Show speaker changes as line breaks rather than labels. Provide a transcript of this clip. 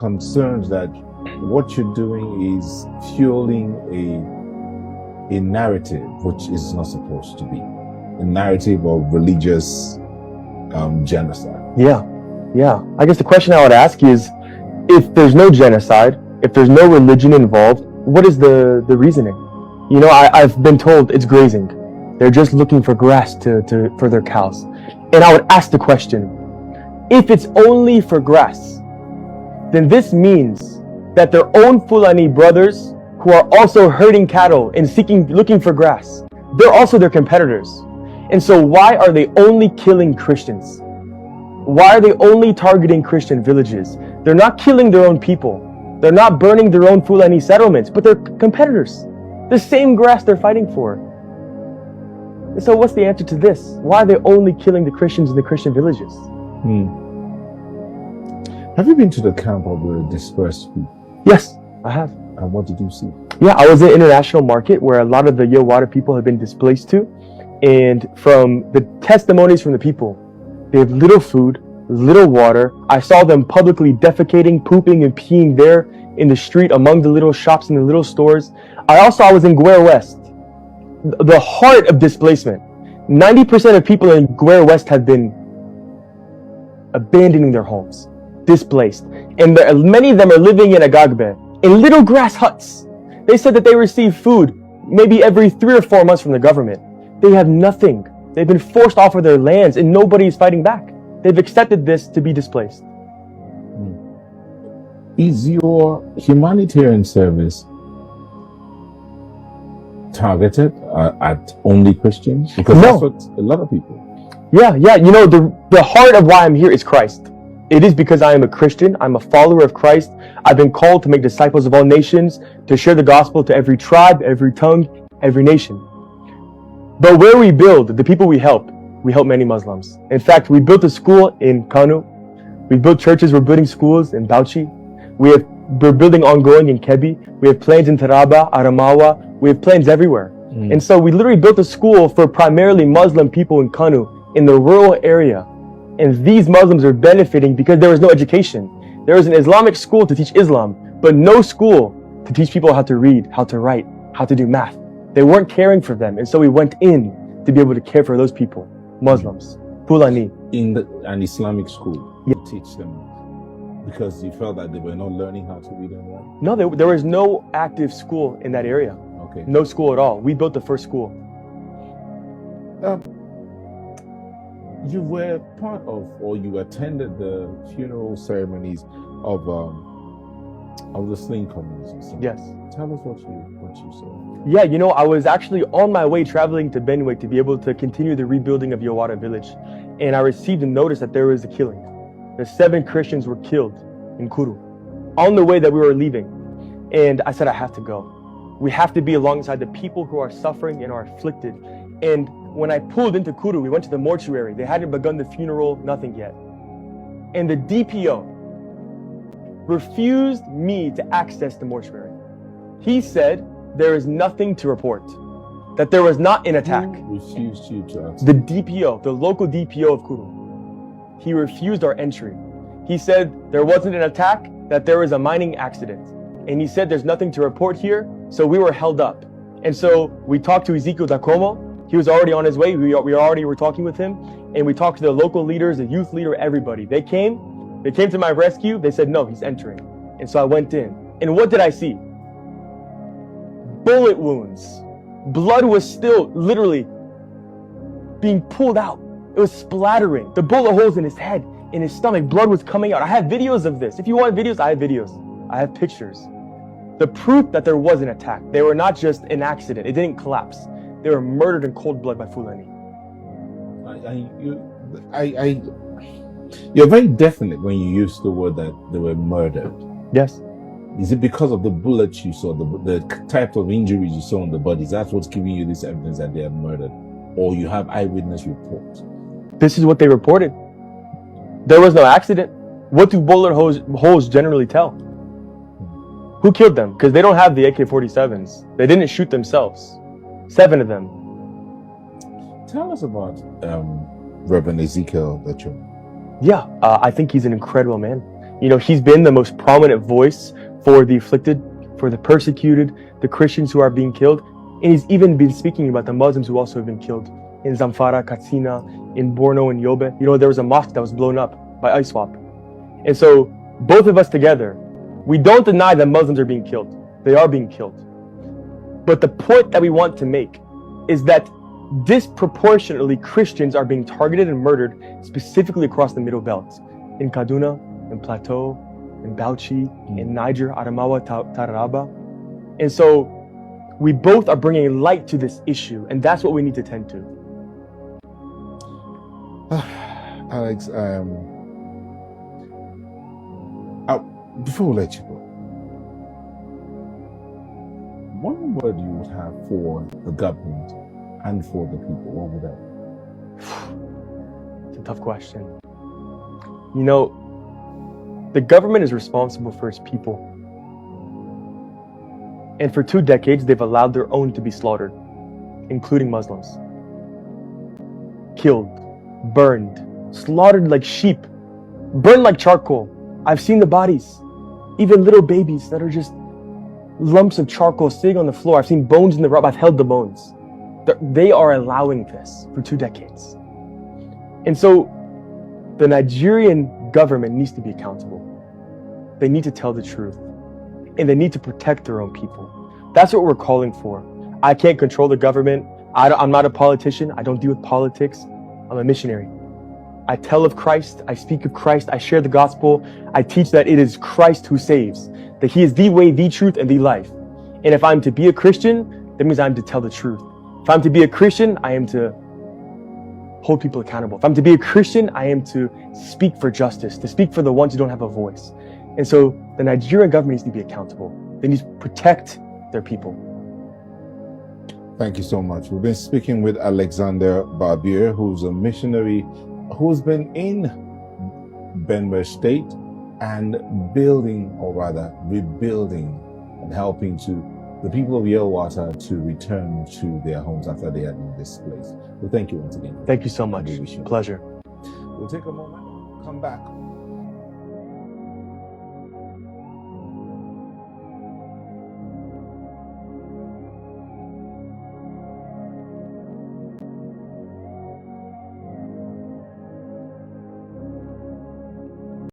concerned that what you're doing is fueling a narrative which is not supposed to be a narrative of religious genocide.
Yeah. I guess the question I would ask is, if there's no genocide, if there's no religion involved, what is the reasoning? You know, I've been told it's grazing. They're just looking for grass for their cows. And I would ask the question, if it's only for grass, then this means that their own Fulani brothers who are also herding cattle and looking for grass, they're also their competitors. And so why are they only killing Christians? Why are they only targeting Christian villages? They're not killing their own people. They're not burning their own Fulani settlements, but they're competitors. The same grass they're fighting for. And so what's the answer to this? Why are they only killing the Christians in the Christian villages?
Have you been to the camp of the dispersed people?
Yes, I have.
And what did you see?
Yeah, I was in international market where a lot of the Yowata people have been displaced to. And from the testimonies from the people, they have little food, little water. I saw them publicly defecating, pooping, and peeing there in the street among the little shops and the little stores. I was in Guer West, the heart of displacement. 90% of people in Guer West have been abandoning their homes, displaced. And many of them are living in Agagbe, in little grass huts. They said that they receive food maybe every 3 or 4 months from the government. They have nothing. They've been forced off of their lands and nobody is fighting back. They've accepted this to be displaced.
Is your humanitarian service targeted at only Christians? Because
No.
that's what a lot of people.
Yeah. You know, the heart of why I'm here is Christ. It is because I am a Christian. I'm a follower of Christ. I've been called to make disciples of all nations, to share the gospel to every tribe, every tongue, every nation. But where we build, the people we help many Muslims. In fact, we built a school in Kano. We built churches. We're building schools in Bauchi. We're building ongoing in Kebbi. We have plans in Taraba, Adamawa. We have plans everywhere. And so we literally built a school for primarily Muslim people in Kano, in the rural area. And these Muslims are benefiting because there was no education. There was an Islamic school to teach Islam, but no school to teach people how to read, how to write, how to do math. They weren't caring for them. And so we went in to be able to care for those people, Muslims, Fulani.
In an Islamic school,
Yeah.
to teach them, because you felt that they were not learning how to read and write?
No, there was no active school in that area.
Okay.
No school at all. We built the first school.
You were part of, or you attended the funeral ceremonies of the Sling communities.
Yes.
Tell us what you saw.
Yeah, you know, I was actually on my way traveling to Benue to be able to continue the rebuilding of Yowata village. And I received a notice that there was a killing. The 7 Christians were killed in Kuru on the way that we were leaving. And I said, I have to go. We have to be alongside the people who are suffering and are afflicted. And when I pulled into Kuru, we went to the mortuary. They hadn't begun the funeral, nothing yet. And the DPO refused me to access the mortuary. He said there is nothing to report, that there was not an attack.
Who refused you to access?
The DPO, the local DPO of Kuru, he refused our entry. He said there wasn't an attack, that there was a mining accident. And he said there's nothing to report here, so we were held up. And so we talked to Ezekiel Dakomo. He was already on his way. We already were talking with him. And we talked to the local leaders, the youth leader, everybody. They came to my rescue. They said, no, he's entering. And so I went in. And what did I see? Bullet wounds. Blood was still literally being pulled out. It was splattering. The bullet holes in his head, in his stomach, blood was coming out. I have videos of this. If you want videos, I have videos. I have pictures. The proof that there was an attack. They were not just an accident. It didn't collapse. They were murdered in cold blood by Fulani.
You're very definite when you use the word that they were murdered.
Yes.
Is it because of the bullets you saw, the type of injuries you saw on the bodies? That's what's giving you this evidence that they are murdered? Or you have eyewitness reports?
This is what they reported. There was no accident. What do bullet holes generally tell? Who killed them? Because they don't have the AK-47s. They didn't shoot themselves. 7 of them.
Tell us about Reverend Ezekiel Dakomo.
Yeah, I think he's an incredible man. You know, he's been the most prominent voice for the afflicted, for the persecuted, the Christians who are being killed. And he's even been speaking about the Muslims who also have been killed in Zamfara, Katsina, in Borno, and Yobe. You know, there was a mosque that was blown up by ISWAP. And so both of us together, we don't deny that Muslims are being killed. They are being killed. But the point that we want to make is that disproportionately Christians are being targeted and murdered specifically across the Middle Belt. In Kaduna, in Plateau, in Bauchi, in Niger, Adamawa, Taraba. And so we both are bringing light to this issue, and that's what we need to tend to.
Alex, before we let you go, one word you would have for the government and for the people, what would that be?
It's a tough question. You know, the government is responsible for its people. And for 2 decades, they've allowed their own to be slaughtered, including Muslims. Killed, burned, slaughtered like sheep, burned like charcoal. I've seen the bodies, even little babies that are just lumps of charcoal sitting on the floor. I've seen bones in the rubble. I've held the bones. They are allowing this for 2 decades. And so the Nigerian government needs to be accountable. They need to tell the truth. And they need to protect their own people. That's what we're calling for. I can't control the government. I'm not a politician. I don't deal with politics. I'm a missionary. I tell of Christ. I speak of Christ. I share the gospel. I teach that it is Christ who saves, that he is the way, the truth, and the life. And if I'm to be a Christian, that means I'm to tell the truth. If I'm to be a Christian, I am to hold people accountable. If I'm to be a Christian, I am to speak for justice, to speak for the ones who don't have a voice. And so the Nigerian government needs to be accountable. They need to protect their people.
Thank you so much. We've been speaking with Alexander Barbier, who's a missionary who's been in Benue State and building, or rather rebuilding and helping to the people of Yelwata to return to their homes after they had been displaced. So thank you once again.
Thank you so much. Pleasure.
We'll take a moment, come back.